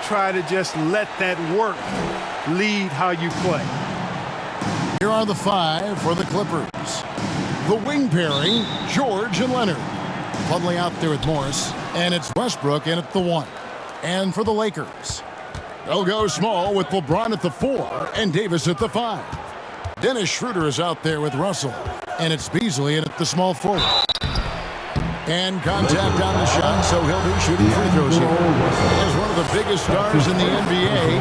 try to just let that work lead how you play. Here are the five for the Clippers. The wing pairing, George and Leonard. Plumlee out there with Morris, and it's Westbrook in at the 1. And for the Lakers, they'll go small with LeBron at the 4 and Davis at the 5. Dennis Schroeder is out there with Russell, and it's Beasley in at the small forward. And contact on the shot, so he'll be shooting free throws here. As one of the biggest stars in the NBA,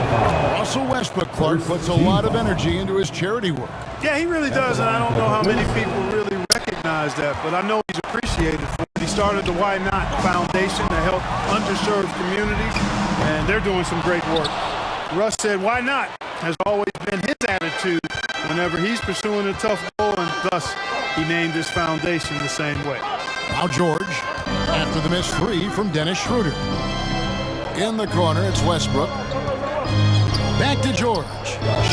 Russell Westbrook, Clark, puts a lot of energy into his charity work. Yeah, he really does, and I don't know how many people really recognize that, but I know he's appreciated for it. He started the Why Not Foundation to help underserved communities, and they're doing some great work. Russ said, why not? Has always been his attitude whenever he's pursuing a tough goal, and thus he named his foundation the same way. Now George, after the missed 3 from Dennis Schroeder. In the corner, it's Westbrook. Back to George.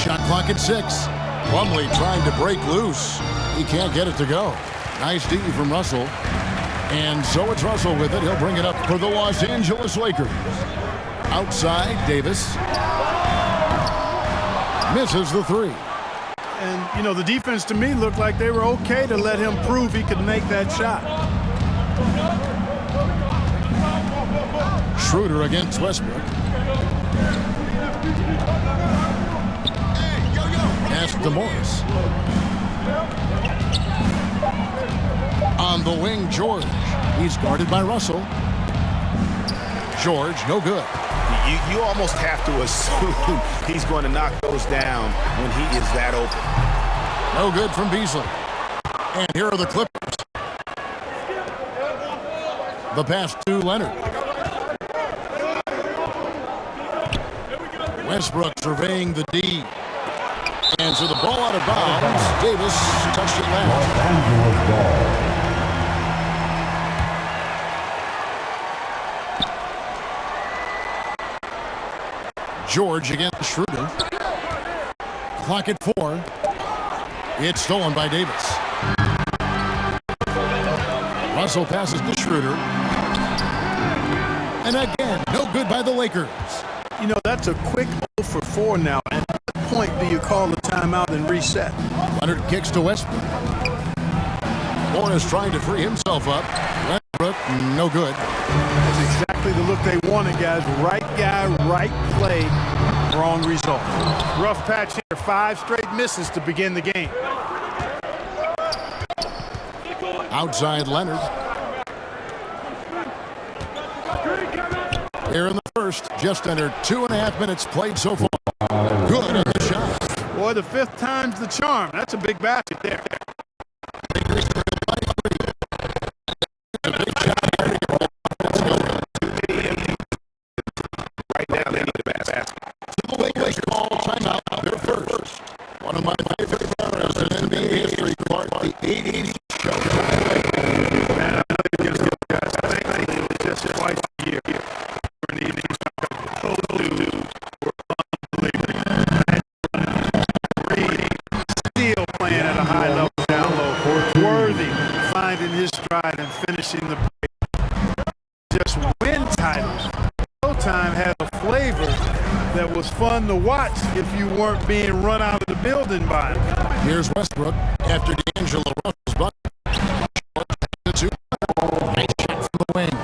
Shot clock at 6. Plumlee trying to break loose. He can't get it to go. Nice D from Russell. And so it's Russell with it. He'll bring it up for the Los Angeles Lakers. Outside, Davis. Misses the 3. And, you know, the defense to me looked like they were okay to let him prove he could make that shot. Schroeder against Westbrook. Pass to Morris. On the wing, George. He's guarded by Russell. George, no good. You almost have to assume he's going to knock those down when he is that open. No good from Beasley. And here are the Clippers. The pass to Leonard. Westbrook surveying the D. And so the ball out of bounds. Davis touched it last. George against Schroeder. Clock at 4. It's stolen by Davis. Russell passes to Schroeder. And again, no good by the Lakers. You know, that's a quick 0 for 4 now. At what point do you call the timeout and reset? Leonard kicks to Westbrook. Morris trying to free himself up. Westbrook, no good. That's exactly the look they wanted, guys. Right guy, right play, wrong result. Rough patch here. 5 straight misses to begin the game. Outside Leonard. Here in the first, just under 2.5 minutes played so far. Good on the shot. Boy, the 5th time's the charm. That's a big basket there. Right now, they need a basket. The Lakers call timeout. Their first. One of my favorite eras in NBA history, Clark, the 880 show. Man, I know you guys get the guys. I think it was just twice a year. Those dudes were unbelievable. Still playing at a high level down low. Worthy finding his stride and finishing the play. Just win titles. Showtime had a flavor that was fun to watch if you weren't being run out of the building by him. Here's Westbrook after D'Angelo Russell's bucket. Nice shot from the wing.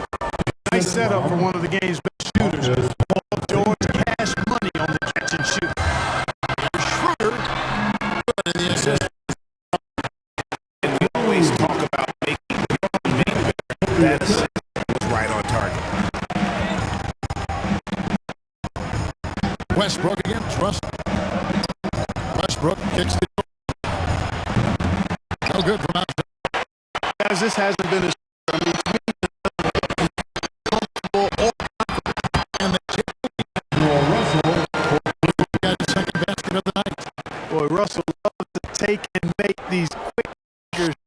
Nice setup for one of the game's best shooters. Paul George, cash money on the catch and shoot. Schroeder. Good in the assist. And we always talk about making that assist was right on target. Westbrook against Russell. Westbrook kicks it. No good from outside. Guys, this hasn't been a Boy, Russell loves to take and make these quick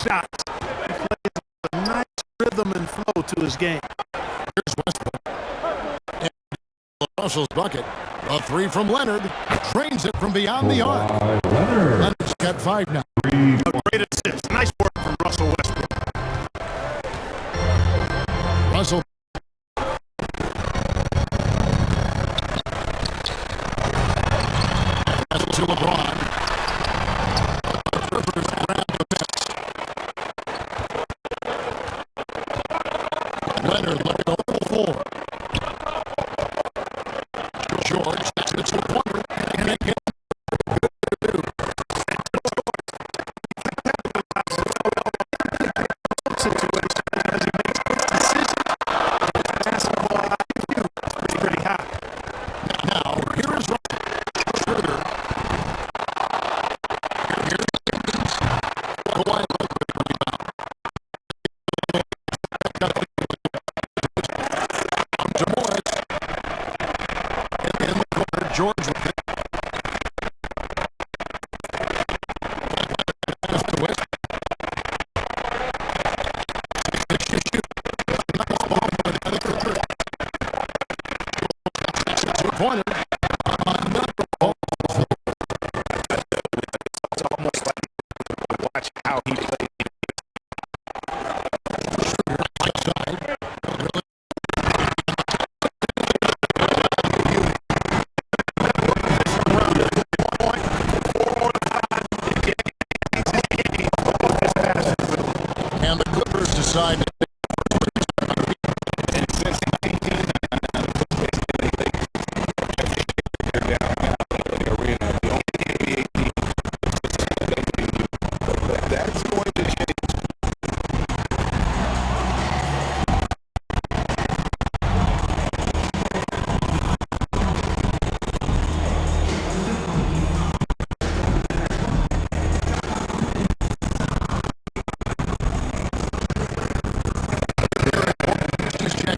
shots. He plays a nice rhythm and flow to his game. Here's Westbrook. And Russell's bucket. A 3 from Leonard. Trains it from beyond the arc. Leonard's got 5 now. A great assist. Nice work from Russell Westbrook. Russell. to LeBron. Rivers grabbed the miss. Leonard looking over the floor. George, that's the two-pointer. And again. George with it. Two-pointer. It's almost like watch how he plays. Right side. Really. And the Clippers decide to that's going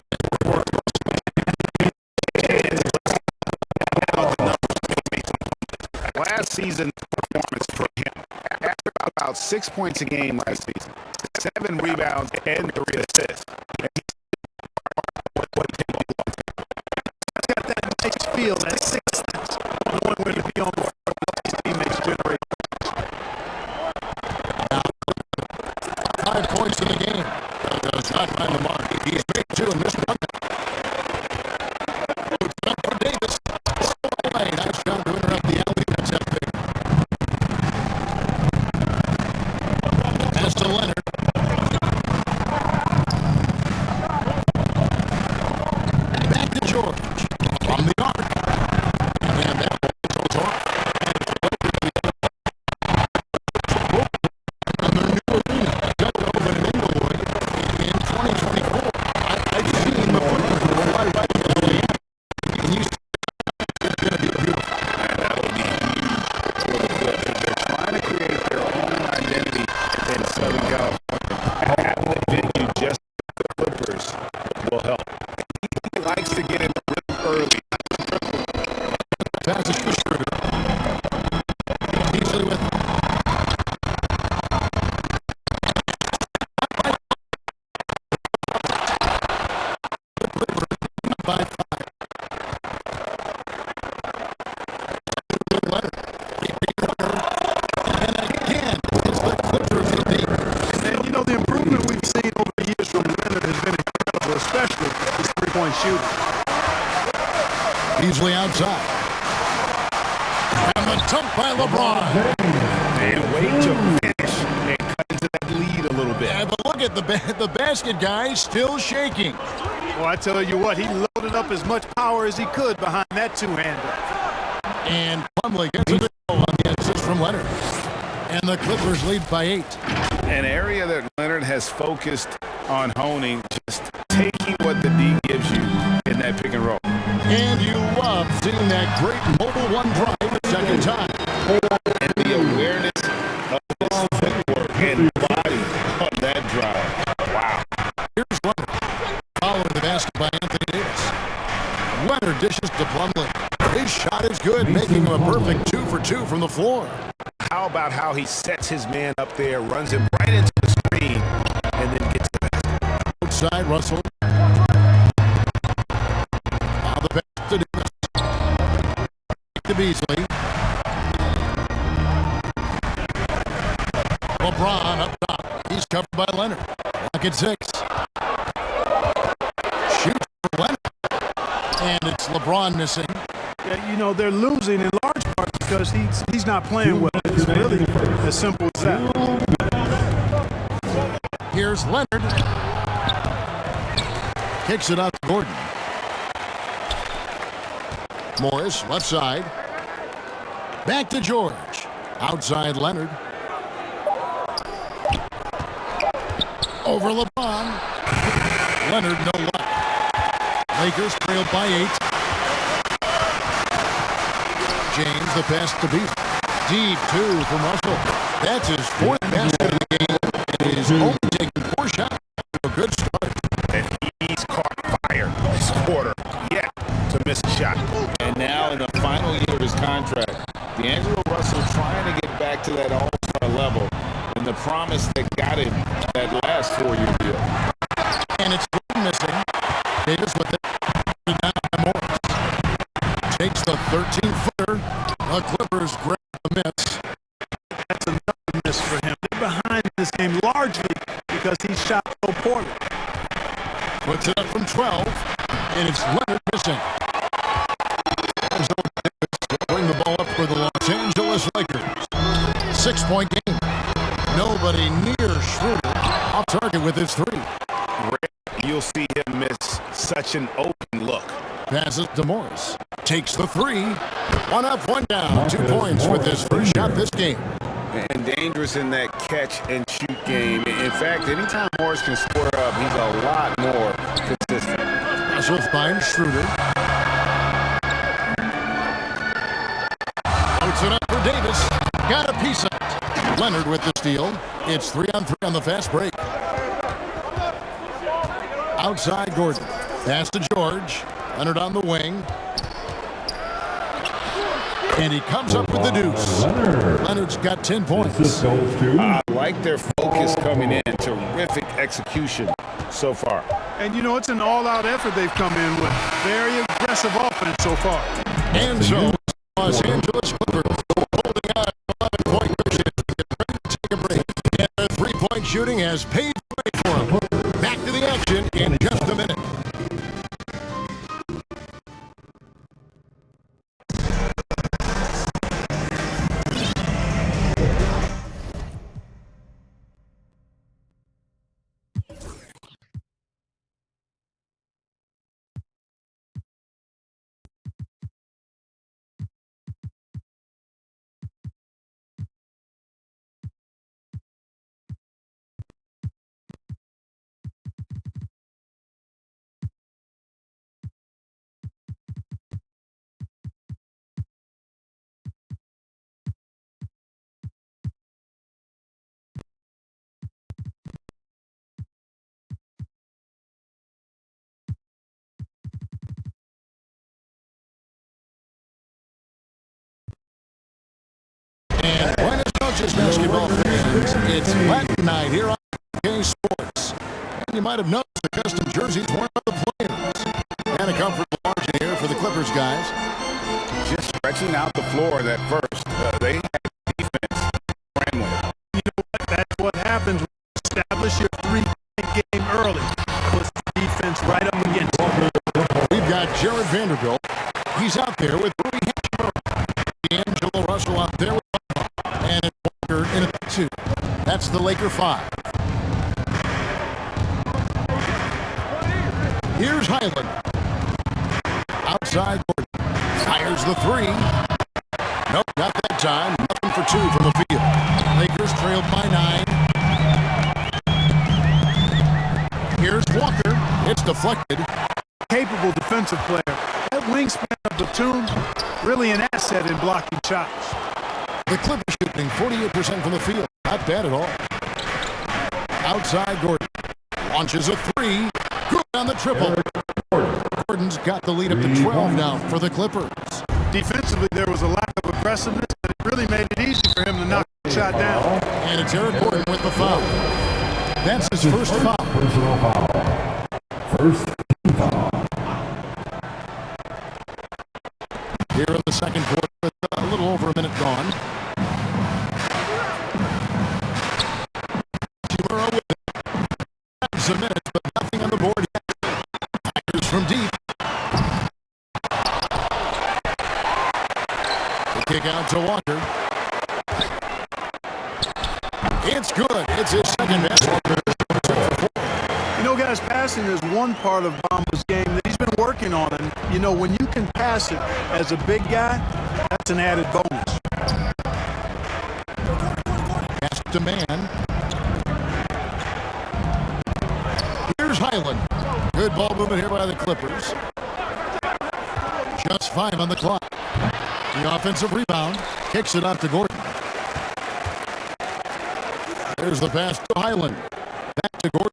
to change. Last season's performance for him, after about 6 points a game last season, 7 rebounds and 3 assists. He's got that nice feel, that sixth sense, knowing where to be on the floor. His teammates generate. 5 points in the game. Does not find the mark. He's made 2 in this one. For Davis. Nice job to interrupt the alley. That's that big. Pass to Leonard. Back to George. From the arc. And that goes off. And their new arena. Just open in Inglewood in 2024. I've seen the footprint. Can you see it's going to be beautiful? They're trying to create their own identity in Southern California. Having a venue just like the Clippers will help. He likes to get in the rhythm early. Pass it to Schroeder. Easily with by 5. Leonard. And again, it's the Clippers with the. And you know, the improvement we've seen over the years from Leonard has been incredible, especially his three-point shooting. Easily outside. And the dunk by LeBron. And wait to finish and cut into that lead a little bit. Yeah, but look at the basket guy still shaking. Well, I tell you what, he loaded up as much power as he could behind that two-hander. And Plumlee gets a goal on the assist from Leonard. And the Clippers lead by 8. An area that Leonard has focused on honing, just taking what the D gives you in that pick and roll. And you love seeing that great mobile one drive the second time. And the awareness of his footwork and body on that drive. Wow. Here's Leonard. Following the basket by Anthony Davis. Leonard dishes to Plumlee. His shot is good, making him a perfect 2 for 2 from the floor. How about how he sets his man up there, runs him right into the screen, and then gets the basket. Outside, Russell. Now the pass to Davis. To Beasley. LeBron up top. He's covered by Leonard. Back at 6. Shoots for Leonard. And it's LeBron missing. Yeah, you know, they're losing in large part because he's not playing well. It's really as simple as that. Here's Leonard. Kicks it out to Gordon. Morris, left side. Back to George. Outside Leonard. Over LeBron. Leonard, no luck. Lakers trailed by 8. James, the pass to Beef. Deep 2 from Russell. That's his 4th basket of the game. And he's only taken 4 shots. A good start. And he's caught fire this quarter yet to miss a shot. And now in the final year of his contract, D'Angelo Russell trying to get back to that all-star level and the promise that got him that last 4-year deal. And it's missing. Davis with it. Morris takes the 13-footer. The Clippers grab the miss. That's another miss for him. They're behind this game largely because he shot so poorly. Puts it up from 12, and it's Leonard missing. Bring the ball up for the Los Angeles Lakers. 6-point game. Nobody near Schroeder. Off target with his 3. You'll see him miss such an open look. Passes to Morris. Takes the 3. 1 up, 1 down. 2 points with his first shot this game. And dangerous in that catch-and-shoot game. In fact, anytime Morris can square up, he's a lot more consistent. Russell finds Schroeder. Outs it up for Davis. Got a piece of it. Leonard with the steal. It's 3-on-3 on the fast break. Outside Gordon. Pass to George. Leonard on the wing. And he comes up with the deuce. Leonard's got 10 points. I like their focus coming in. Terrific execution so far. And, you know, it's an all-out effort they've come in with. Very aggressive offense so far. And so, Los Angeles Clippers holding on 11-point cushion. Get ready to take a break. And their 3-point shooting has paved the way for them. Back to the action in just a minute. And Buenos Noches basketball fans, it's Latin night here on K Sports. And you might have noticed the custom jerseys worn by the players. And a comfort margin here for the Clippers guys. Just stretching out the floor that first. They had defense ran with it. You know what? That's what happens when you establish your 3-point game early. Puts the defense right up against you. We've got Jared Vanderbilt. He's out there with Rudy Hachimura. D'Angelo Russell out there with and it's Walker in a 2. That's the Laker 5. Here's Highland. Outside Gordon. Fires the 3. Nope, not that time. Nothing for 2 from the field. Lakers trailed by 9. Here's Walker. It's deflected. Capable defensive player. That wingspan of Batum, really an asset in blocking shots. The Clippers shooting 48% from the field. Not bad at all. Outside Gordon. Launches a 3. Good on the triple. Gordon's got the lead up to 12 now for the Clippers. Defensively, there was a lack of aggressiveness, but it really made it easy for him to knock the shot down. And it's Eric Gordon with the foul. That's his first foul. Personal foul. First team foul. Here in the second quarter with a little over a minute gone. Kimura with it. That's a minute, but nothing on the board yet. Tigers from deep. Kick out to Walker. It's good. It's his second basket. You know, guys, passing is one part of Bamba's game that he's been working on. And, you know, when you can pass it as a big guy, that's an added bonus. Pass to man. Here's Highland. Good ball movement here by the Clippers. Just 5 on the clock. The offensive rebound. Kicks it out to Gordon. There's the pass to Highland. Back to Gordon.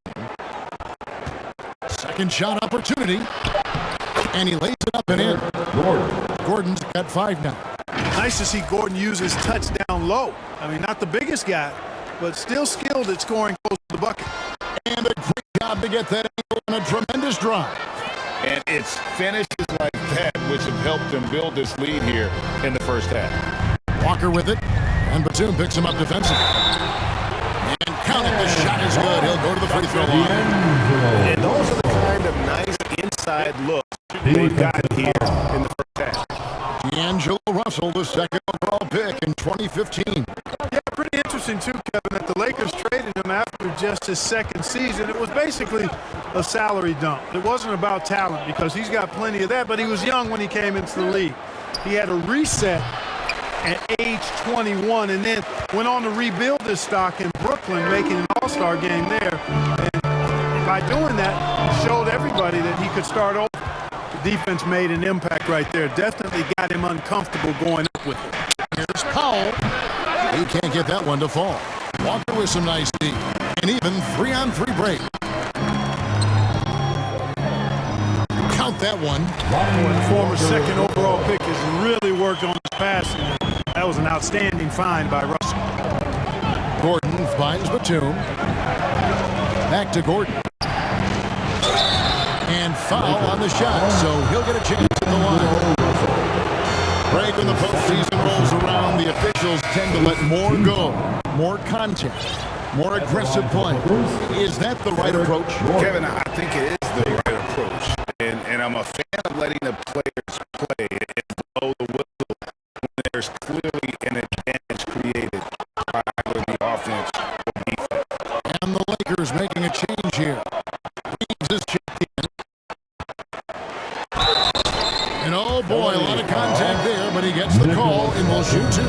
Second shot opportunity. And he lays it up and in. Gordon's got 5 now. Nice to see Gordon use his touch down low. I mean, not the biggest guy, but still skilled at scoring close to the bucket. And a great job to get that angle and a tremendous drive. And it's finishes like that which have helped them build this lead here in the first half. Walker with it. And Batum picks him up defensively. And count it. The shot is good. He'll go to the free throw line. And those are the kind of nice inside looks they've gotten here in the first half. D'Angelo Russell, the second overall pick in 2015. Yeah, pretty interesting, too, Kevin, that the Lakers traded him after just his second season. It was basically a salary dump. It wasn't about talent because he's got plenty of that, but he was young when he came into the league. He had a reset at age 21 and then went on to rebuild his stock in Brooklyn, making an all-star game there. And by doing that, showed everybody that he could start over. The defense made an impact right there. Definitely got him uncomfortable going up with it. Here's Powell. He can't get that one to fall. Walker with some nice D. And even 3-on-3 break. Count that one. The former second overall pick has really worked on his passing. That was an outstanding find by Russell. Gordon finds Batum. Back to Gordon. And foul on the shot, so he'll get a chance at the line. Break when the postseason rolls around, the officials tend to let more go. More contact, more aggressive play. Is that the right approach? Kevin, I think it is the right approach. And I'm a fan of letting the players play and blow the whistle when there's clearly an advantage created by either the offense or defense. And the Lakers making a change here. Reeves is checked in. And oh boy, a lot of contact there, but he gets the call and will shoot 2.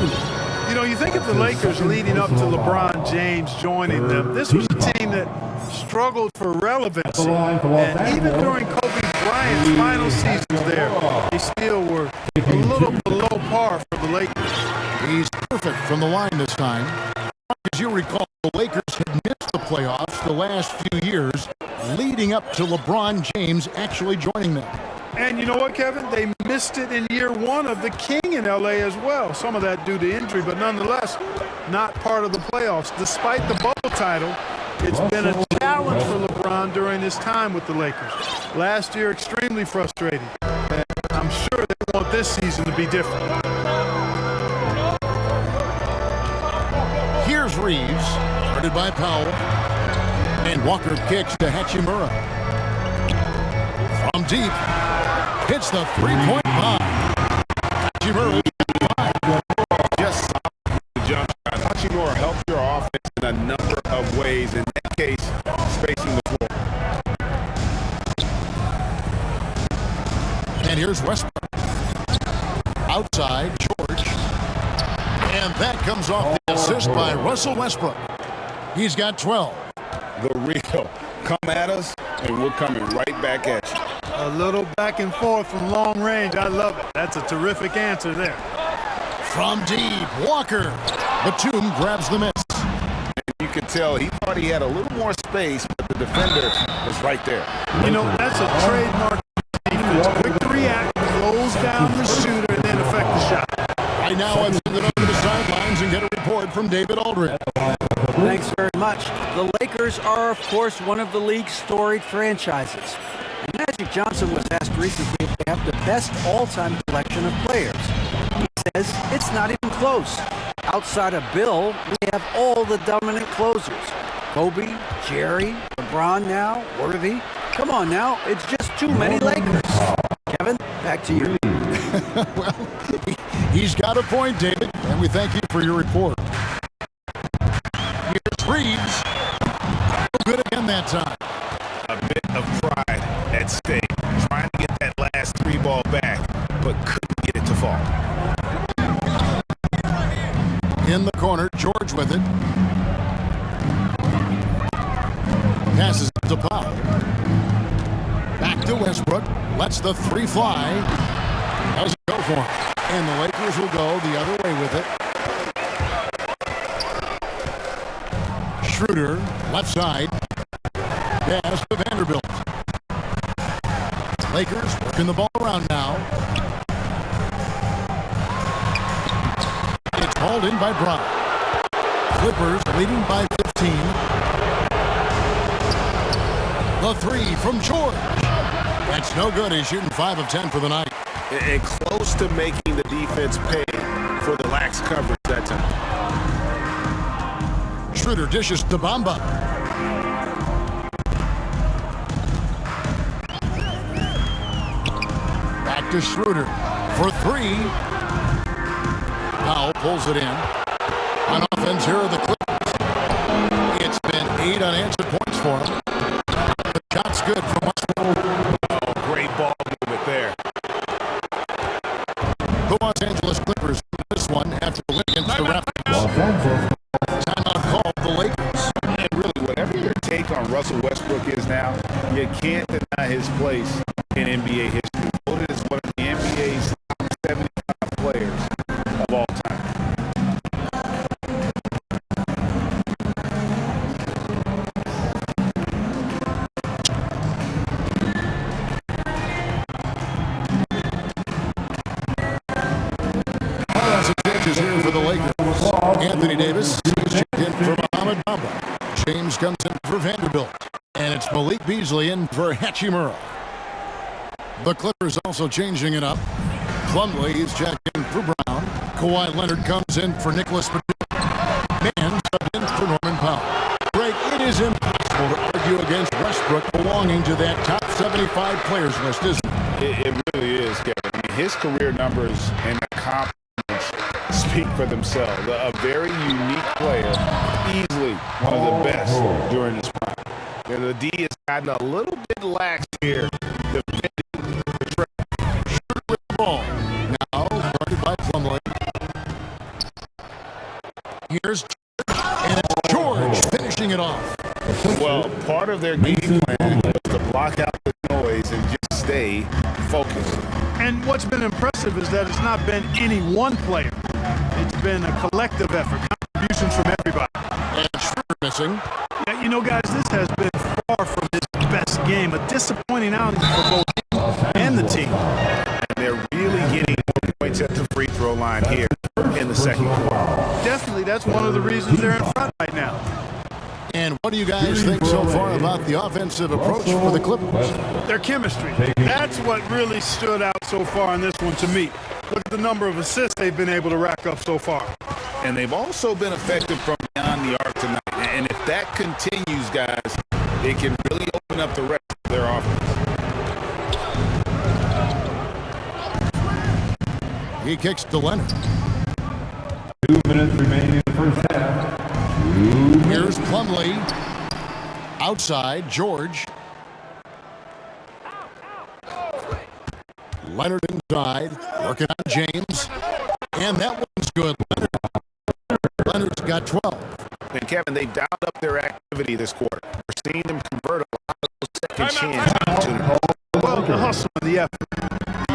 You know, you think of the Lakers leading up to LeBron James joining them. This was a team that struggled for relevancy. And even during Kobe Bryant's final seasons there, they still were a little below par for the Lakers. He's perfect from the line this time. As you recall, the Lakers had missed the playoffs the last few years, leading up to LeBron James actually joining them. And you know what, Kevin? They missed it in year 1 of the King in L.A. as well. Some of that due to injury, but nonetheless, not part of the playoffs. Despite the bubble title, it's been a challenge for LeBron during his time with the Lakers. Last year, extremely frustrating. And I'm sure they want this season to be different. Here's Reeves, guarded by Powell. And Walker kicks to Hachimura. From deep, hits the three-point bomb. Hachimura Just the jump shot. Hachimura helps your offense in a number of ways. In that case, spacing the floor. And here's Westbrook. Outside, George. And that comes off the assist by Russell Westbrook. He's got 12. The real. Come at us, and we're coming right back at you. A little back and forth from long range. I love it. That's a terrific answer there. From deep, Walker. Batum grabs the miss. And you can tell he thought he had a little more space, but the defender was right there. You know, that's a trademark defense. Quick to react, close down the shooter, and then affect the shot. Right now, I've sent it over to the sidelines and get a report from David Aldridge. Thanks very much. The Lakers are, of course, one of the league's storied franchises. And Magic Johnson was asked recently if they have the best all-time collection of players. He says it's not even close. Outside of Bill, we have all the dominant closers. Kobe, Jerry, LeBron now, Worthy. Come on now, it's just too many Lakers. Kevin, back to you. Well, He's got a point, David, and we thank you for your report. Here's Reeves. Good again that time. A bit of pride at stake. Trying to get that last 3 ball back, but couldn't get it to fall. In the corner, George with it. Passes it to Powell. Back to Westbrook. Lets the 3 fly. Doesn't go for him. And the Lakers will go the other way with it. Schroeder, left side. Pass to Vanderbilt. Lakers working the ball around now. It's hauled in by Brown. Clippers leading by 15. The 3 from George. That's no good. He's shooting 5 of 10 for the night. And close to making the defense pay for the lax coverage that time. Schroeder dishes to Bamba. Back to Schroeder for 3. Powell pulls it in. On offense, here are the Clippers. It's been 8 unanswered points for him. The shot's good from Westbrook. Oh, great ball movement there. The Los Angeles Clippers win this one after the win against the Raptors. Los Angeles. Timeout called the Lakers. And really, whatever your take on Russell Westbrook is now, you can't deny his place in NBA history. Voted as one of the NBA's top 75 players of all time. Is here for the Lakers. Anthony Davis is checked in for Mohamed Bamba. James comes in for Vanderbilt. And it's Malik Beasley in for Hachimura. The Clippers also changing it up. Plumlee is checked in for Brown. Kawhi Leonard comes in for Nicholas Batum. Man subbed in for Norman Powell. Greg, it is impossible to argue against Westbrook belonging to that top 75 players list, isn't it? It really is, Kevin. I mean, his career numbers and accomplishments speak for themselves. A very unique player, easily one of the best during his prime. And the D has gotten a little bit lax here, defending the track. Short with the ball. Now guarded by Plumlee. Here's and it's George finishing it off. Well, part of their game plan was to block out the noise and just stay focused. And what's been impressive is that it's not been any one player. It's been a collective effort, contributions from everybody. And Schroeder missing. Yeah, you know, guys, this has been far from his best game. A disappointing outing for both him and the team. And they're really getting points at the free throw line here in the second quarter. Definitely, that's one of the reasons they're in front right now. And what do you guys think so far about the offensive approach for the Clippers? Their chemistry. That's what really stood out so far in this one to me. Look at the number of assists they've been able to rack up so far. And they've also been effective from beyond the arc tonight. And if that continues, guys, it can really open up the rest of their offense. He kicks to Leonard. 2 minutes remaining in the first half. Here's Plumlee. Outside, George. Leonard inside, working on James. And that one's good. Leonard's got 12. And, Kevin, they've dialed up their activity this quarter. We're seeing them convert a lot of those second chance opportunities. Well, the hustle and the effort,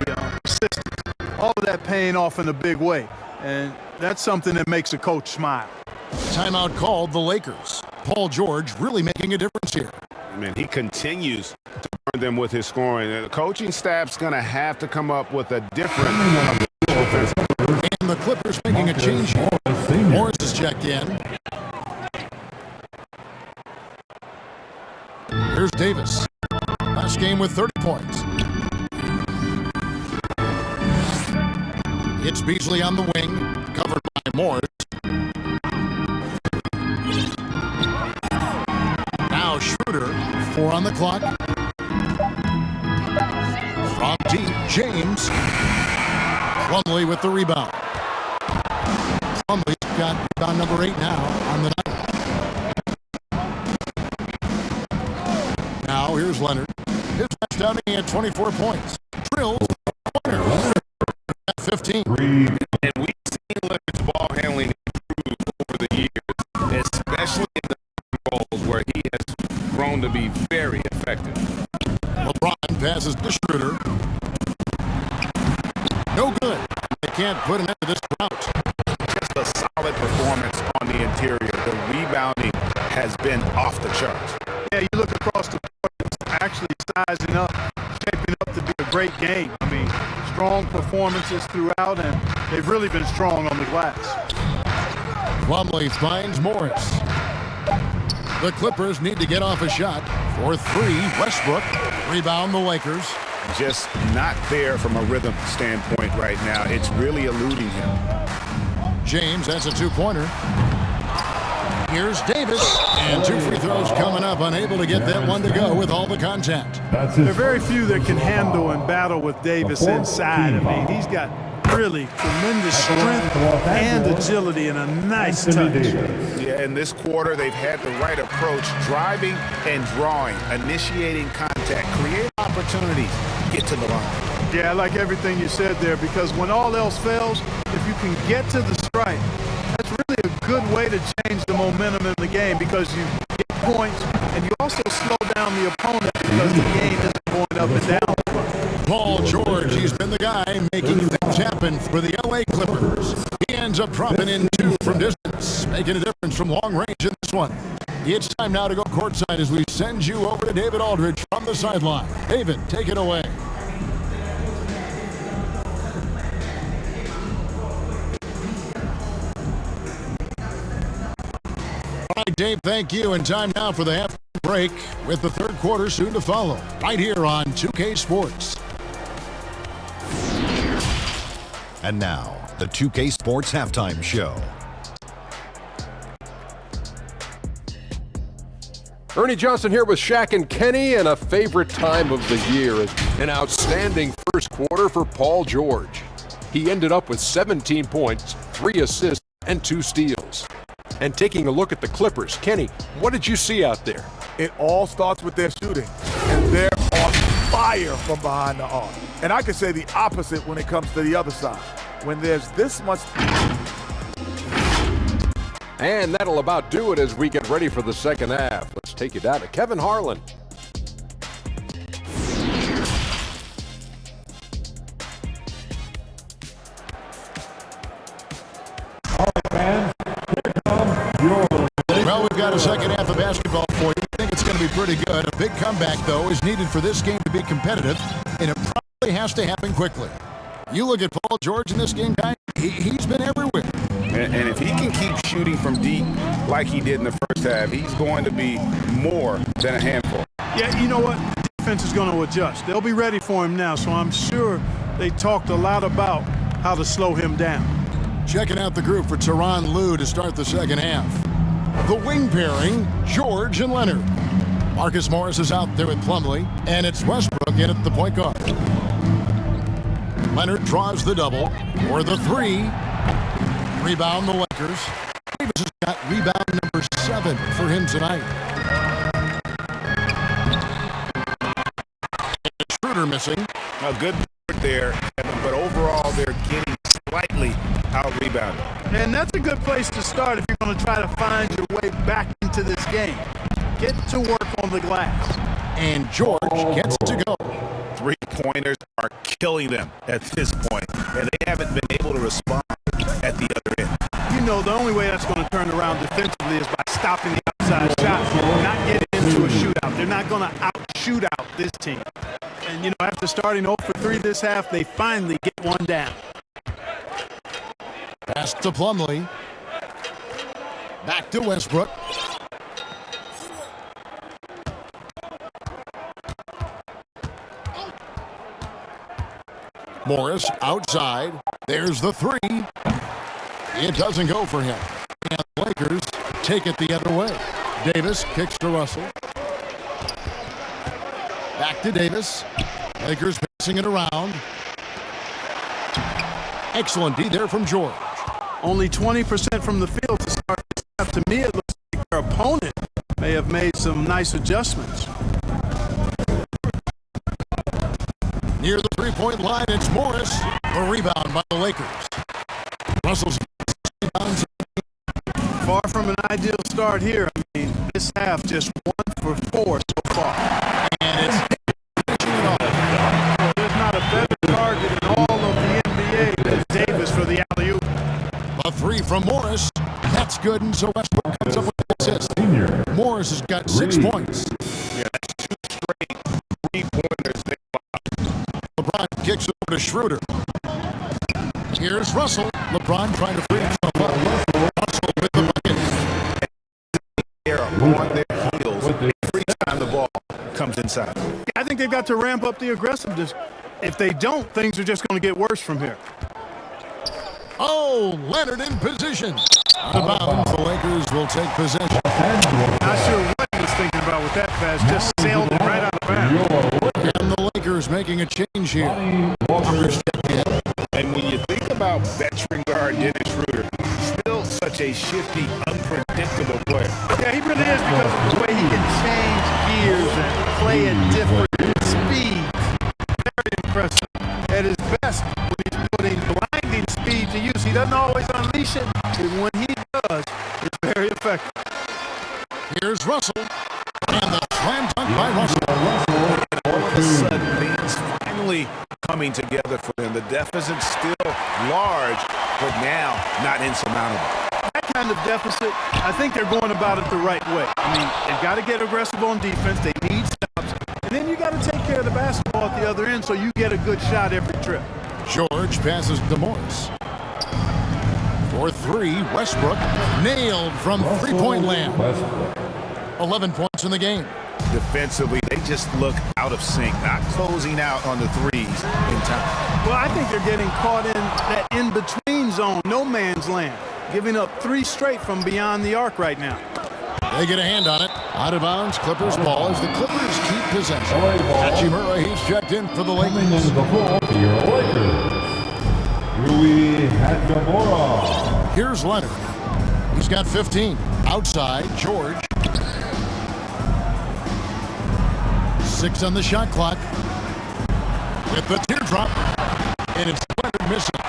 the persistence, all of that paying off in a big way. And that's something that makes a coach smile. Timeout called the Lakers. Paul George really making a difference here. Man, he continues to burn them with his scoring. And the coaching staff's going to have to come up with a different defense. And the Clippers making a change here. Morris is checked in. Here's Davis. Last game with 30 points. It's Beasley on the wing, covered by Morris. Now Schroeder, 4 on the clock. From deep, James. Plumlee with the rebound. got rebound number 8 now on the night. Now here's Leonard. His last outing at 24 points. Drills corner at 15. And we've seen Leonard's ball handling improve over the years, especially in the goals where he has grown to be very effective. LeBron passes to Schroeder. No good. They can't put an end to this drought. Just a solid performance on the interior. The rebounding has been off the charts. Yeah, you look across the court, it's actually sizing up, shaping up to be a great game. I mean, strong performances throughout, and they've really been strong on the glass. Plumlee finds Morris. The Clippers need to get off a shot for 3. Westbrook. Rebound the Lakers. Just not there from a rhythm standpoint right now. It's really eluding him. James has a 2-pointer. Here's Davis. And 2 free throws coming up. Unable to get that one to go with all the contact. There are very few that can handle and battle with Davis inside. I mean, he's got really tremendous strength and agility and a nice touch. Yeah, in this quarter, they've had the right approach, driving and drawing, initiating contact, create opportunities, get to the line. Yeah, I like everything you said there, because when all else fails, if you can get to the stripe, that's really a good way to change the momentum in the game, because you get points and you also slow down the opponent because the game isn't going up and down. Paul George, he's been the guy making things happen for the LA Clippers. He ends up dropping in 2 from distance, making a difference from long range in this one. It's time now to go courtside as we send you over to David Aldridge from the sideline. David, take it away. All right, Dave, thank you. And time now for the half break with the third quarter soon to follow, right here on 2K Sports. And now, the 2K Sports Halftime Show. Ernie Johnson here with Shaq and Kenny, and a favorite time of the year is an outstanding first quarter for Paul George. He ended up with 17 points, 3 assists, and 2 steals. And taking a look at the Clippers, Kenny, what did you see out there? It all starts with their shooting, and they're on fire from behind the arc. And I can say the opposite when it comes to the other side. When there's this much... And that'll about do it as we get ready for the second half. Let's take you down to Kevin Harlan. Well, we've got a second half of basketball for you. I think it's going to be pretty good. A big comeback, though, is needed for this game to be competitive, and it probably has to happen quickly. You look at Paul George in this game, guy, he's been everywhere. And if he can keep shooting from deep like he did in the first half, he's going to be more than a handful. Yeah, you know what? The defense is going to adjust. They'll be ready for him now, so I'm sure they talked a lot about how to slow him down. Checking out the group for Tyronn Lue to start the second half. The wing pairing, George and Leonard. Marcus Morris is out there with Plumlee, and it's Westbrook in at the point guard. Leonard draws the double for the 3. Rebound the Lakers. Davis has got rebound number 7 for him tonight. And Schroeder missing. A good effort there, but overall they're getting slightly out-rebounded. And that's a good place to start if you're going to try to find your way back into this game. Get to work on the glass. And George gets to go. 3-pointers are killing them at this point, and they haven't been able to respond at the other end. You know, the only way that's going to turn around defensively is by stopping the outside shot, not getting into a shootout. They're not going to out-shoot out this team. And, you know, after starting 0 for 3 this half, they finally get one down. Pass to Plumlee. Back to Westbrook. Morris outside. There's the 3. It doesn't go for him. And the Lakers take it the other way. Davis kicks to Russell. Back to Davis. Lakers passing it around. Excellent D there from George. only 20% from the field to start this half. To me, it looks like their opponent may have made some nice adjustments. Near the three-point line, it's Morris. A rebound by the Lakers. Russell's rebounds. Far from an ideal start here. I mean, this half just 1 for 4 so far. And it's There's not a better target in all of the NBA than Davis for the alley-oop. a three from Morris. That's good, and so Westbrook comes up with the assist. Morris has got 6 points. Yeah, that's 2 straight three-pointers. LeBron kicks it over to Schroeder. Here's Russell. LeBron trying to free himself up. Russell with the bucket. They're on their heels every time the ball comes inside. I think they've got to ramp up the aggressiveness. If they don't, things are just going to get worse from here. Oh, Leonard in position. Out of bounds, the Lakers will take possession. Not sure what he was thinking about with that pass. Just sailed it right out of bounds. And the Lakers making a change here. Walker's checked in. And when you think about veteran guard Dennis Schroeder, still such a shifty, unpredictable player. Yeah, he really is because of the way he can change gears and play at different speeds. Very impressive. At his best, when he's putting blinding speed to use, he doesn't always unleash it, but when he does, it's very effective. Here's Russell. And the slam dunk by Russell. All of a sudden, things finally coming together for him. The deficit's still large, but now not insurmountable. That kind of deficit, I think they're going about it the right way. I mean, they've got to get aggressive on defense. They need stops. And then you got to take care of the basketball at the other end so you get a good shot every trip. George passes to Morris. For 3, Westbrook nailed from three-point land. 11 points in the game. Defensively, they just look out of sync, not closing out on the threes in time. Well, I think they're getting caught in that in-between zone, no man's land, giving up 3 straight from beyond the arc right now. They get a hand on it. Out of bounds, Clippers ball as the Clippers keep possession. Hachimura, he's checked in for the Lakers. Here's Leonard. He's got 15. Outside, George. 6 on the shot clock. With the teardrop. And it's Leonard missing.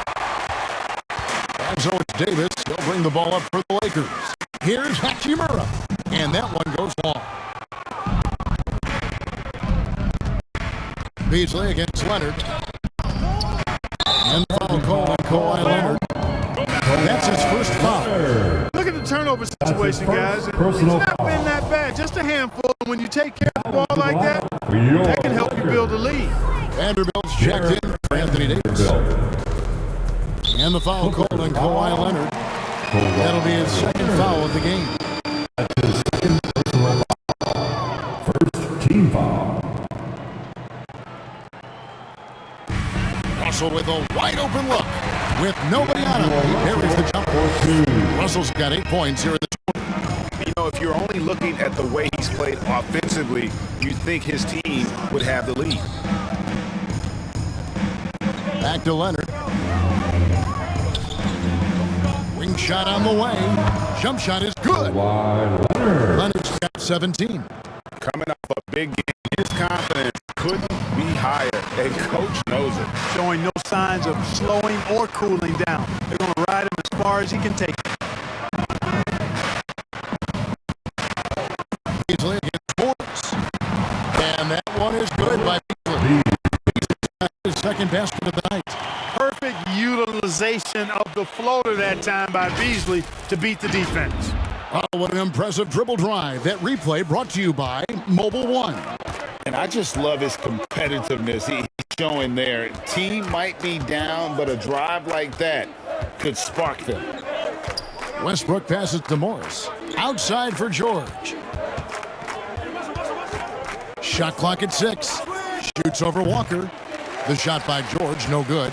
And so it's Davis. He'll bring the ball up for the Lakers. Here's Hachimura. And that one goes long. Beasley against Leonard. And foul call on Kawhi Leonard. That's his first foul. Look at the turnover situation, guys. It's not been that bad, just a handful. And when you take care of the ball like that, that can help you build a lead. Vanderbilt's checked in for Anthony Davis. And the foul called on Kawhi Leonard. That'll be his second foul of the game. First team foul. Russell with a wide open look. With nobody on him, he parries the jumper. Russell's got 8 points here at the tournament. You know, if you're only looking at the way he's played offensively, you'd think his team would have the lead. Back to Leonard. Wing shot on the way. Jump shot is good. Leonard's got 17. Coming off a big game, his confidence couldn't be higher, and coach knows it. Showing no signs of slowing or cooling down. They're going to ride him as far as he can take it. Beasley against Morris. And that one is good by Beasley. His second basket of the night. Perfect utilization of the floater that time by Beasley to beat the defense. Oh, what an impressive dribble drive. That replay brought to you by Mobile One. And I just love his competitiveness he's showing there. Team might be down, but a drive like that could spark them. Westbrook passes to Morris. Outside for George. Shot clock at 6. Shoots over Walker. The shot by George, no good.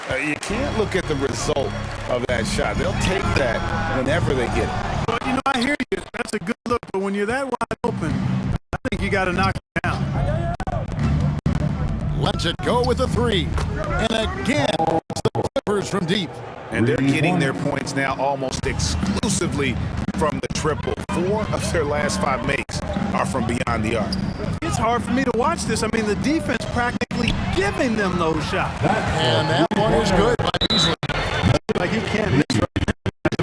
You can't look at the result of that shot. They'll take that whenever they get it. But, you know, I hear you. That's a good look. But when you're that wide open, I think you got to knock it down. Lets it go with a 3. And again, the Clippers Clippers from deep. And they're getting their points now almost exclusively from the triple. 4 of their last 5 makes are from beyond the arc. It's hard for me to watch this. I mean, the defense practically giving them those shots. And that one is good by Beasley. Like he can't miss right now.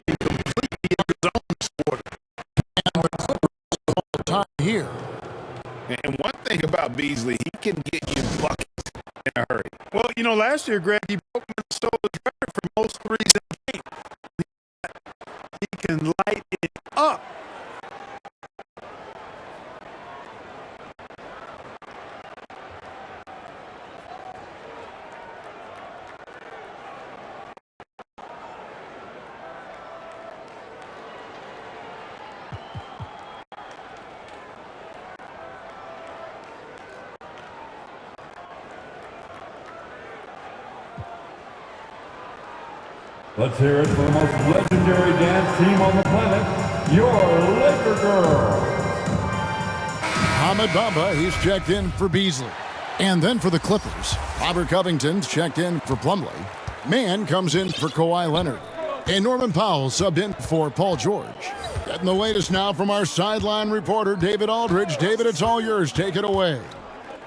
He's completely in his own this quarter. And the Clippers all the time here. And one thing about Beasley, he can get you buckets in a hurry. Well, you know, last year, Greg, he broke Minnesota's record for most threes in the game. He can light it up. Let's hear it for the most legendary dance team on the planet, your Laker Girls. Ahmed Bamba, he's checked in for Beasley. And then for the Clippers, Robert Covington's checked in for Plumlee. Mann comes in for Kawhi Leonard. And Norman Powell subbed in for Paul George. Getting the latest now from our sideline reporter, David Aldridge. David, it's all yours. Take it away.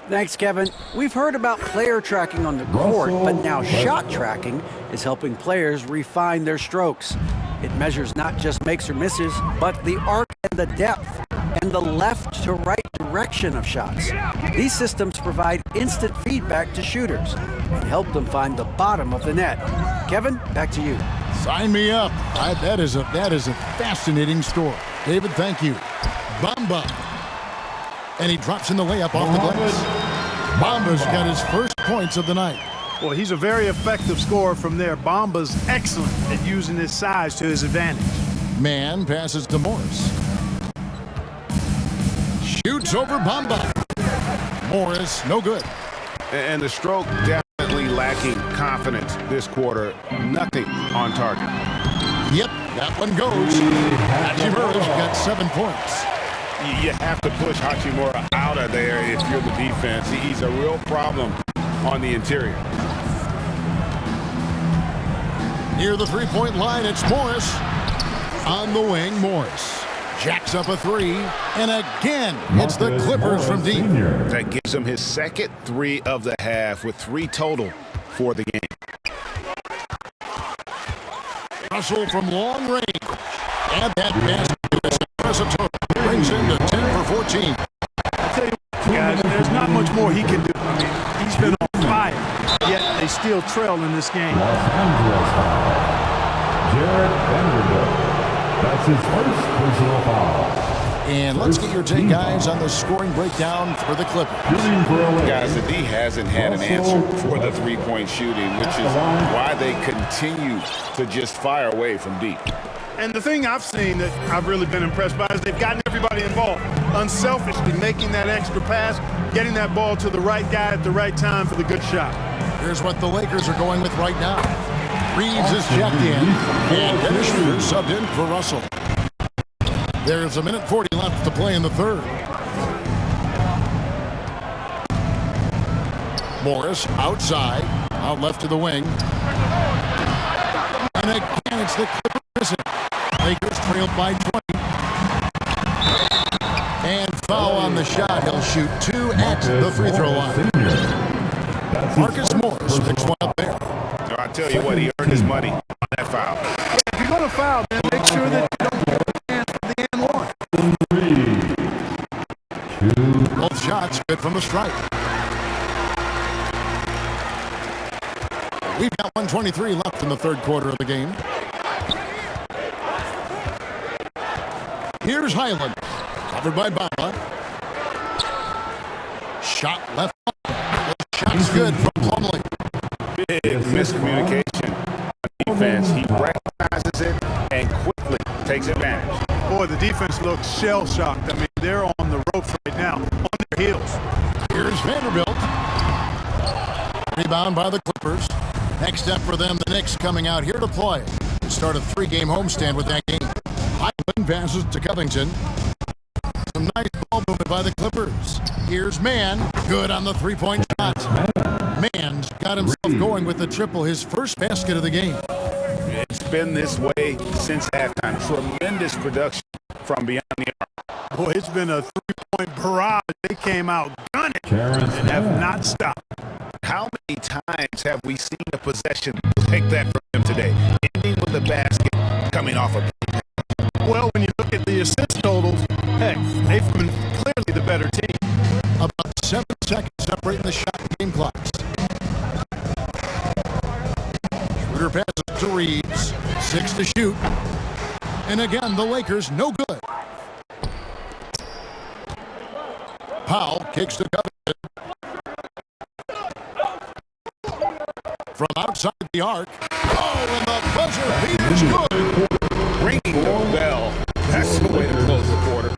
Thanks, Kevin. We've heard about player tracking on the court, but now shot tracking is helping players refine their strokes. It measures not just makes or misses, but the arc and the depth and the left to right direction of shots. These systems provide instant feedback to shooters and help them find the bottom of the net. Kevin, back to you. Sign me up. That is a fascinating story. David, thank you. Bamba. And he drops in the layup off the glass. Bamba's got his first points of the night. Well, he's a very effective scorer from there. Bamba's excellent at using his size to his advantage. Mann passes to Morris. Shoots over Bamba. Morris, no good. And the stroke definitely lacking confidence this quarter. Nothing on target. Yep, that one goes. Hachimura's got 7 points. You have to push Hachimura out of there if you're the defense. He's a real problem on the interior. Near the three-point line, it's Morris. On the wing, Morris jacks up a 3, and again, it's the Clippers from deep. That gives him his second 3 of the half with 3 total for the game. Russell from long range. And that basket is impressive total. Brings him to 10 for 14. I tell you what, guys, there's not much more he can do. I mean, he's been on fire, yet they still trail in this game. Los Angeles foul. Jared Vanderbilt. That's his first personal foul. And let's get your take, guys, on the scoring breakdown for the Clippers. Guys, the D hasn't had an answer for the three-point shooting, which is why they continue to just fire away from deep. And the thing I've seen that I've really been impressed by is they've gotten everybody involved, unselfishly making that extra pass, getting that ball to the right guy at the right time for the good shot. Here's what the Lakers are going with right now. Reeves is checked in, and Dennis Schroeder subbed in for Russell. There's 1:40 left to play in the third. Morris outside, out left to the wing. And again, it's the Clippers. Lakers trailed by 20. And foul on the shot. He'll shoot 2 at the free throw line. Marcus Morris picks one up there. I tell you what, he earned his money on that foul. Yeah, if you're going to foul, man, make sure that you don't get the and one. Both shots good from the stripe. We've got 1:23 left in the third quarter of the game. Here's Highland, covered by Bamba. Shot left. The shot's good from Plumlee. Big miscommunication on defense. He recognizes it and quickly takes advantage. Boy, the defense looks shell-shocked. I mean, they're on the ropes right now, on their heels. Here's Vanderbilt. Rebound by the Clippers. Next up for them, the Knicks coming out here to play. Start a 3-game homestand with that game. Highland passes to Covington. Some nice ball movement by the Clippers. Here's Mann. Good on the three-point shot. Mann's got himself going with the triple, his first basket of the game. It's been this way since halftime. Tremendous production from beyond the arc. Boy, it's been a three-point barrage. They came out gunning and have not stopped. How many times have we seen a possession like that from him today, ending with a basket coming off a play? Well, when you look at the assist totals, heck, they've been clearly the better team. About 7 seconds separating the shot and game clocks. Schroeder passes to Reeves. 6 to shoot. And again, the Lakers no good. Powell kicks to Covington. From outside the arc. Oh, and the buzzer beat is good. Ringing the bell. That's the way to close the quarter.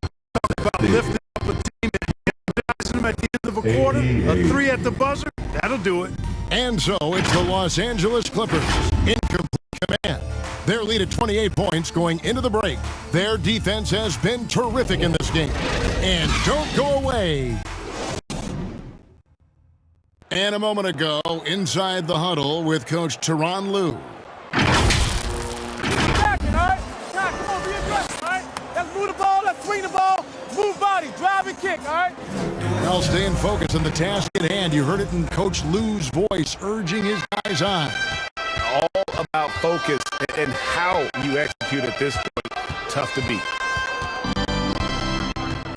About lifting up a team and energizing them at the end of a quarter. A 3 at the buzzer, that'll do it. And so it's the Los Angeles Clippers in complete command. Their lead at 28 points going into the break. Their defense has been terrific in this game. And don't go away. And a moment ago, inside the huddle with Coach Tyronn Lue. Let's move the ball, let's swing the ball, move body, drive and kick, all right? Well, staying focused on the task at hand. You heard it in Coach Lue's voice, urging his guys on. All about focus and how you execute at this point. Tough to beat.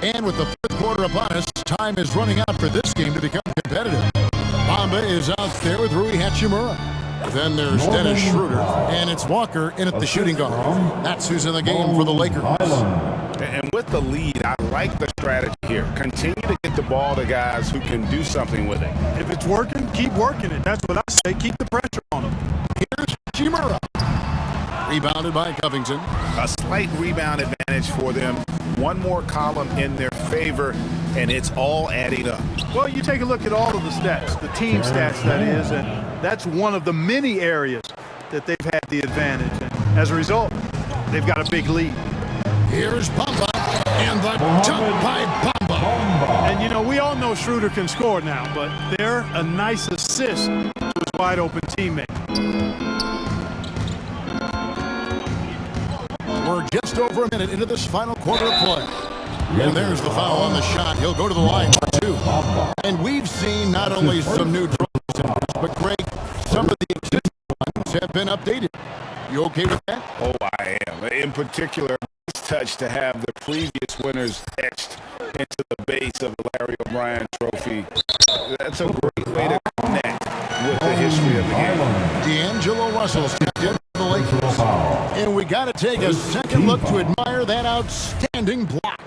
And with the fourth quarter upon us, time is running out for this game to become competitive. Bamba is out there with Rui Hachimura. Then there's Dennis Schroeder, and it's Walker in at the shooting guard. That's who's in the game for the Lakers. And with the lead, I like the strategy here. Continue to get the ball to guys who can do something with it. If it's working, keep working it. That's what I say. Keep the pressure on them. Here's Hachimura. Rebounded by Covington. A slight rebound advantage for them. One more column in their favor, and it's all adding up. Well, you take a look at all of the stats, the team stats that is, and that's one of the many areas that they've had the advantage. And as a result, they've got a big lead. Here's Bamba, and the dunk by Bamba. And, you know, we all know Schroeder can score now, but they're a nice assist to his wide-open teammate. We're just over a minute into this final quarter of play. And there's the foul on the shot. He'll go to the line for 2. And we've seen not only some new trophies, but Greg, some of the existing ones have been updated. You okay with that? Oh, I am. In particular, this touch to have the previous winners etched into the base of the Larry O'Brien trophy. That's a great way to connect with the history of the game. D'Angelo Russell's checked in for the Lakers. And we got to take a second look to admire that outstanding block.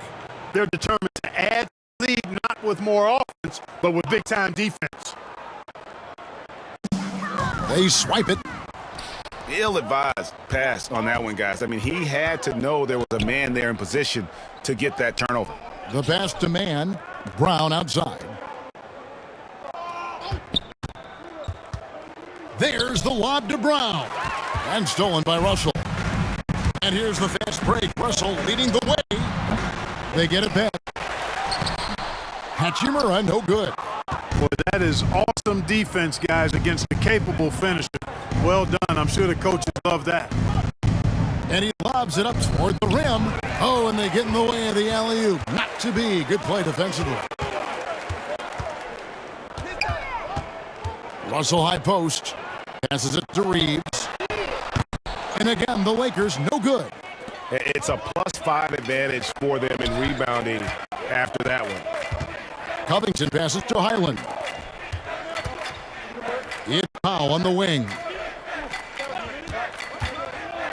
They're determined to add lead, not with more offense, but with big-time defense. They swipe it. Ill-advised pass on that one, guys. I mean, he had to know there was a man there in position to get that turnover. The pass to man. Brown outside. There's the lob to Brown. And stolen by Russell. And here's the fast break. Russell leading the way. They get it back. Hachimura, no good. Boy, that is awesome defense, guys, against a capable finisher. Well done. I'm sure the coaches love that. And he lobs it up toward the rim. Oh, and they get in the way of the alley-oop. Not to be. Good play defensively. Russell high post. Passes it to Reeves. And again, the Lakers no good. It's a +5 advantage for them in rebounding after that one. Covington passes to Highland. It's Powell on the wing.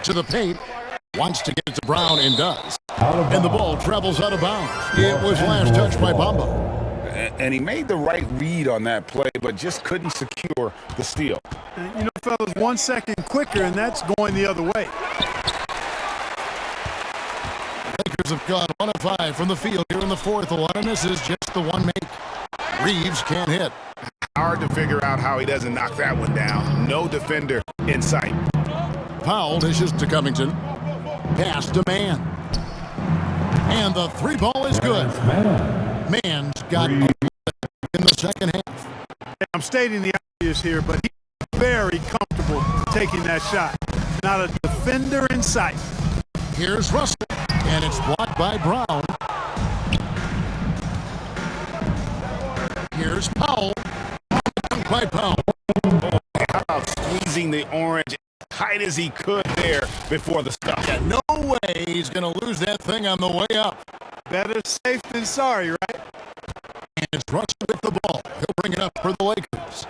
To the paint. Wants to get it to Brown and does. And the ball travels out of bounds. It was last touched by Bamba. And he made the right read on that play, but just couldn't secure the steal. And, you know, fellas, 1 second quicker, and that's going the other way. Lakers have gone 1 of 5 from the field here in the fourth. A lot of misses, just the one make. Reeves can't hit. Hard to figure out how he doesn't knock that one down. No defender in sight. Powell dishes to Covington. Pass to Man. And the 3 ball is good. Man's got a lead in the second half. I'm stating the obvious here, but he's very comfortable taking that shot. Not a defender in sight. Here's Russell, and it's blocked by Brown. Here's Powell. By Powell. How about squeezing the orange as tight as he could there before the stop? Yeah, no way he's going to lose that thing on the way up. Better safe than sorry, right? And it's Russell with the ball. He'll bring it up for the Lakers.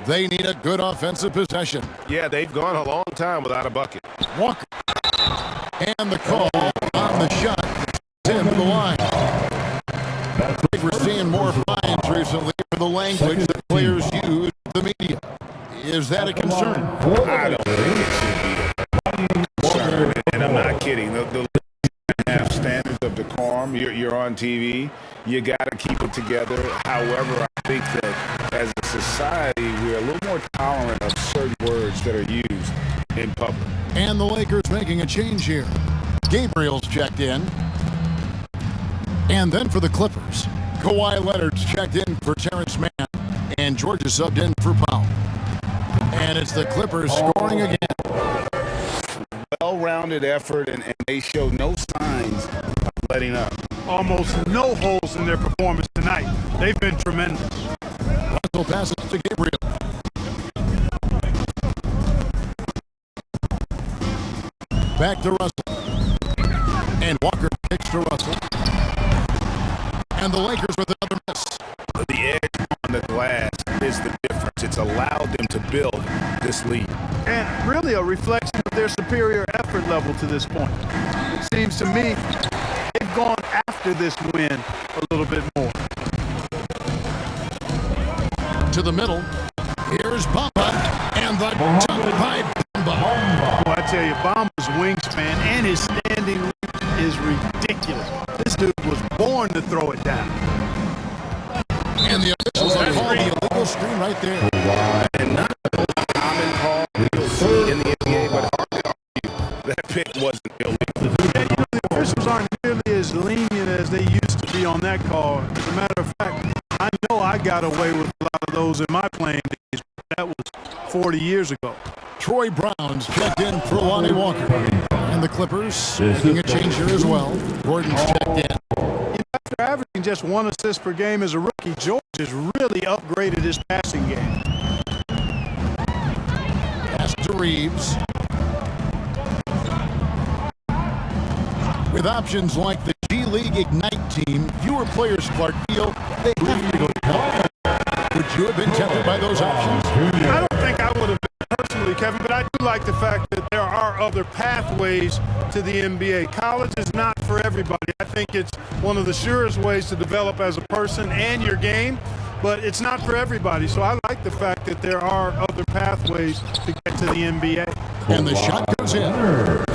They need a good offensive possession. Yeah, they've gone a long time without a bucket. Walker. And the call on the shot. Into the line. We're seeing more fines recently for the language that players use in the media. Is that a concern? I don't think it should be a concern. And I'm not kidding. The have standards of decorum. You're on TV. You got to keep it together. However, I think that as a society, we're a little more tolerant of certain words that are used in public. And the Lakers making a change here. Gabriel's checked in. And then for the Clippers, Kawhi Leonard's checked in for Terrence Mann, and George is subbed in for Powell. And it's the Clippers scoring again. Well-rounded effort, and they show no signs of letting up. Almost no holes in their performance tonight. They've been tremendous. Russell passes to Gabriel. Back to Russell. And Walker kicks to Russell. And the Lakers with another miss. The edge on the glass is the difference. It's allowed them to build this lead. And really a reflection of their superior effort level to this point. It seems to me they've gone after this win a little bit more. To the middle. Here's Bamba. And the dunk by Bamba. Well, I tell you, Bamba's wingspan and his standing reach is ridiculous. This dude was born to throw it down. And the officials have called the illegal screen right there. And not a common call you'll see in the NBA, but hard to argue that pick wasn't illegal. Yeah, you know, the officials aren't nearly as lenient as they used to be on that call. As a matter of fact, I know I got away with a lot of those in my playing days. That was 40 years ago. Troy Brown's checked in for Lonnie Walker. And the Clippers making a change here as well. Gordon's checked in. After averaging just 1 assist per game as a rookie, George has really upgraded his passing game. Pass to Reeves. With options like the G League Ignite team, fewer players, Clark, feel they have to go to college. Would you have been tempted by those options? I don't think I would have been personally, Kevin, but I do like the fact that there are other pathways to the NBA. College is not for everybody. I think it's one of the surest ways to develop as a person and your game, but it's not for everybody. So I like the fact that there are other pathways to get to the NBA. And the shot goes in.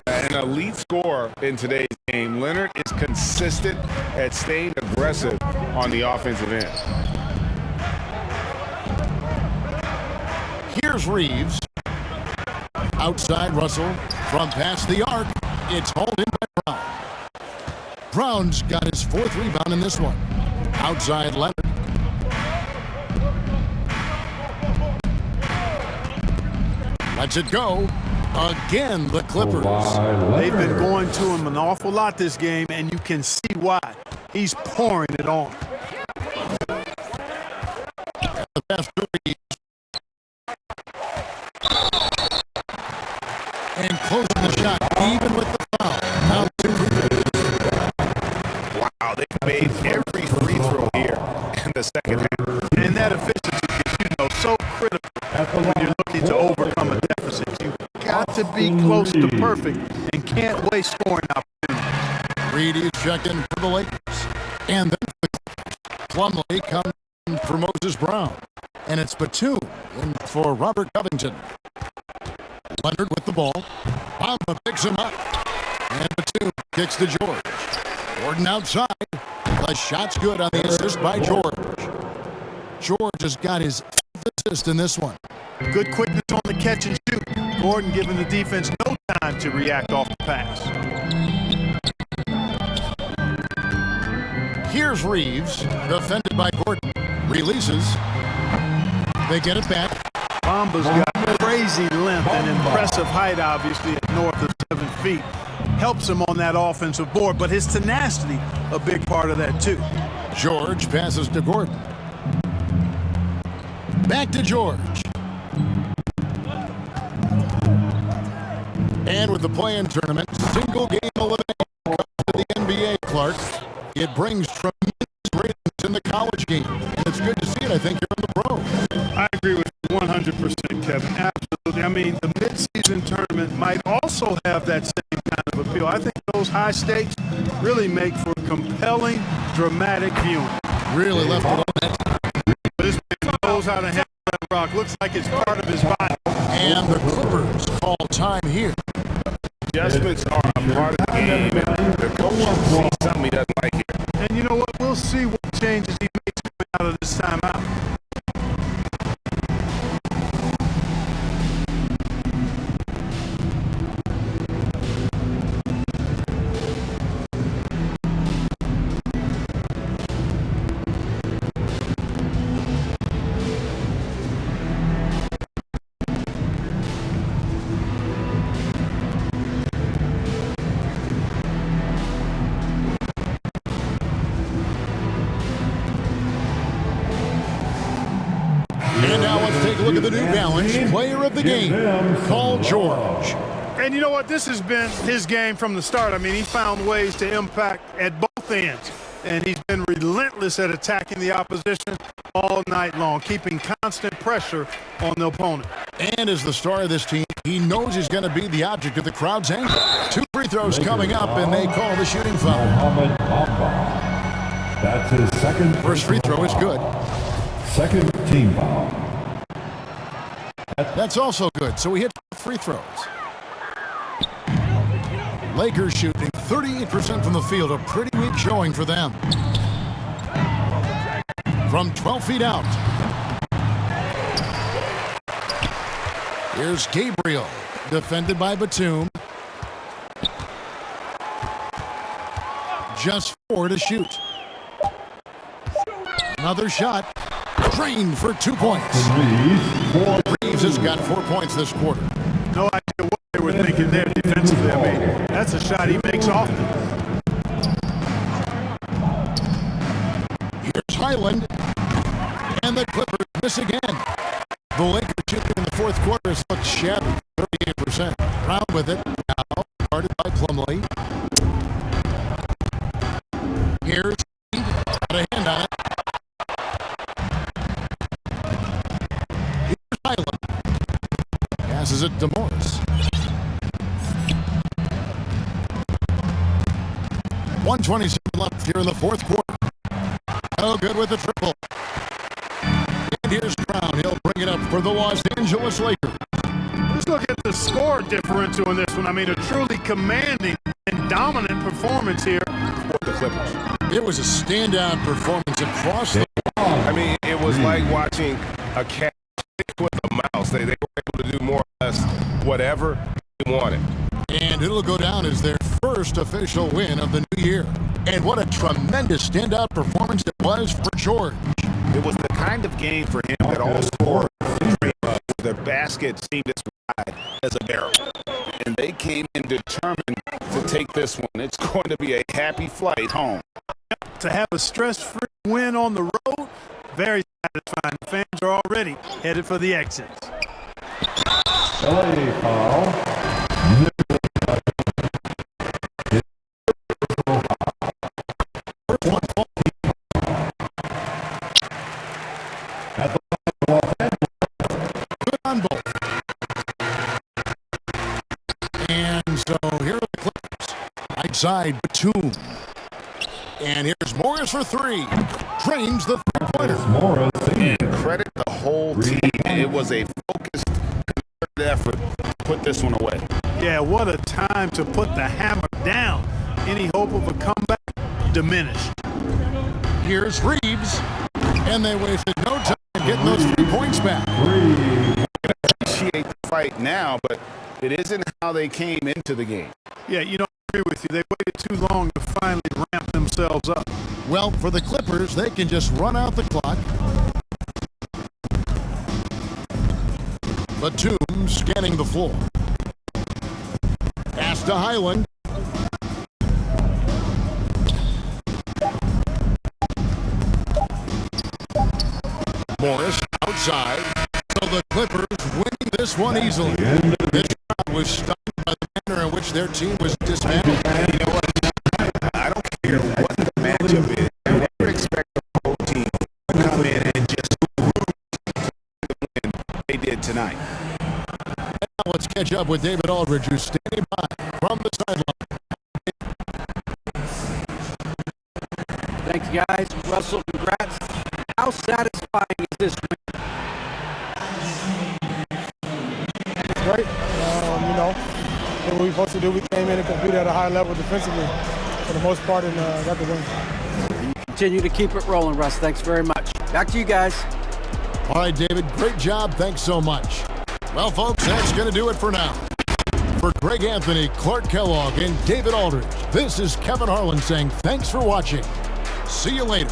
An elite scorer in today's game. Leonard is consistent at staying aggressive on the offensive end. Here's Reeves. Outside Russell. From past the arc. It's hauled in by Brown. Brown's got his 4th rebound in this one. Outside Leonard. Lets it go. Again, the Clippers. They've been going to him an awful lot this game, and you can see why. He's pouring it on. The pass to Reeves. And closing the shot, even with the foul. Now Wow, they made every free throw here in the second half. And that efficiency is, so critical when you're looking to overcome a deficit. You've got to be close to perfect and can't waste scoring opportunities. Reed is checked in for the Lakers. And then for the Clippers. Plumlee comes in for Moses Brown. And it's Batum in for Robert Covington. Leonard with the ball. Bamba picks him up. And Batum kicks to George. Gordon outside. The shot's good on the assist by George. George has got his 5th assist in this one. Good quickness on the catch and shoot. Gordon giving the defense no time to react off the pass. Here's Here's Reeves, defended by Gordon. Releases. They get it back. Bamba's got crazy length and impressive height, obviously, at north of 7 feet. Helps him on that offensive board, but his tenacity, a big part of that, too. George passes to Gordon. Back to George. And with the play-in tournament, single game elimination comes to the NBA, Clark. It brings tremendous ratings in the college game. And it's good to see it, I think, here in the pro. I agree with you 100%, Kevin. Absolutely. I mean, the midseason tournament might also have that same kind of appeal. I think those high stakes really make for compelling, dramatic viewing. Really left it on that. This man knows how to handle that rock. Looks like it's part of his body. And the Clippers call time here. Adjustments are a part of the game. The coach sees something he doesn't like here. And you know what? We'll see what changes he makes coming out of this timeout. And now let's take a look at the New Balance player of the game, Paul George. And you know what? This has been his game from the start. I mean, he found ways to impact at both ends. And he's been relentless at attacking the opposition all night long, keeping constant pressure on the opponent. And as the star of this team, he knows he's going to be the object of the crowd's anger. 2 free throws coming up, and they call the shooting foul. That's his second. First free throw is good. Second team foul. That's also good, so he hits free throws. Lakers shooting 38% from the field, a pretty weak showing for them. From 12 feet out. Here's Gabriel, defended by Batum. Just 4 to shoot. Another shot. Drained for 2 points. Reeves has got 4 points this quarter. No idea what they were thinking there defensively. I mean, that's a shot he makes often. Here's Highland. And the Clippers miss again. The Lakers shooting in the fourth quarter has looked shattered, 38%. Brown with it. Now guarded by Plumlee. Here's Reed. Got a hand on it. Here's Highland. Passes it to Morris. 1:27 left here in the fourth quarter. Oh, good with the triple. And here's Brown. He'll bring it up for the Los Angeles Lakers. Let's look at the score differential in this one. I mean, a truly commanding and dominant performance here for the Clippers. It was a standout performance across the ball. I mean, it was like watching a cat with a mouse. They were able to do more or less whatever they wanted. And it'll go down as their first official win of the new year. And what a tremendous standout performance it was for George. It was the kind of game for him that all scorers dream of. The basket seemed as wide as a barrel. And they came in determined to take this one. It's going to be a happy flight home. To have a stress-free win on the road, very satisfying. Fans are already headed for the exits. LA foul. Good on both. And so here are the Clippers. Right side, Batum. And here's Morris for 3. Drains the three-pointer. And credit the whole team. It was a focused, concerted effort to put this one away. Yeah, what a time to put the hammer down. Any hope of a comeback diminished. Here's Reeves. And they wasted no time getting those 3 points back. Appreciate the fight now, but it isn't how they came into the game. Yeah, you know, agree with you. They waited too long to finally ramp themselves up. Well, for the Clippers, they can just run out the clock. Batum scanning the floor. Pass to Highland. Morris outside. So the Clippers winning this one easily. This crowd was stunned by the manner in which their team was dismantled. You know what? I don't care what the matchup is. I never expect the whole team to come in and just win they did tonight. Now let's catch up with David Aldridge, who's standing by from the sideline. Thanks, guys. Russell, congrats. How satisfying is this win? Great. You know, what we were supposed to do, we came in and competed at a high level defensively for the most part and got the win. Continue to keep it rolling, Russ. Thanks very much. Back to you guys. All right, David, great job. Thanks so much. Well, folks, that's going to do it for now. For Greg Anthony, Clark Kellogg, and David Aldridge, this is Kevin Harlan saying thanks for watching. See you later.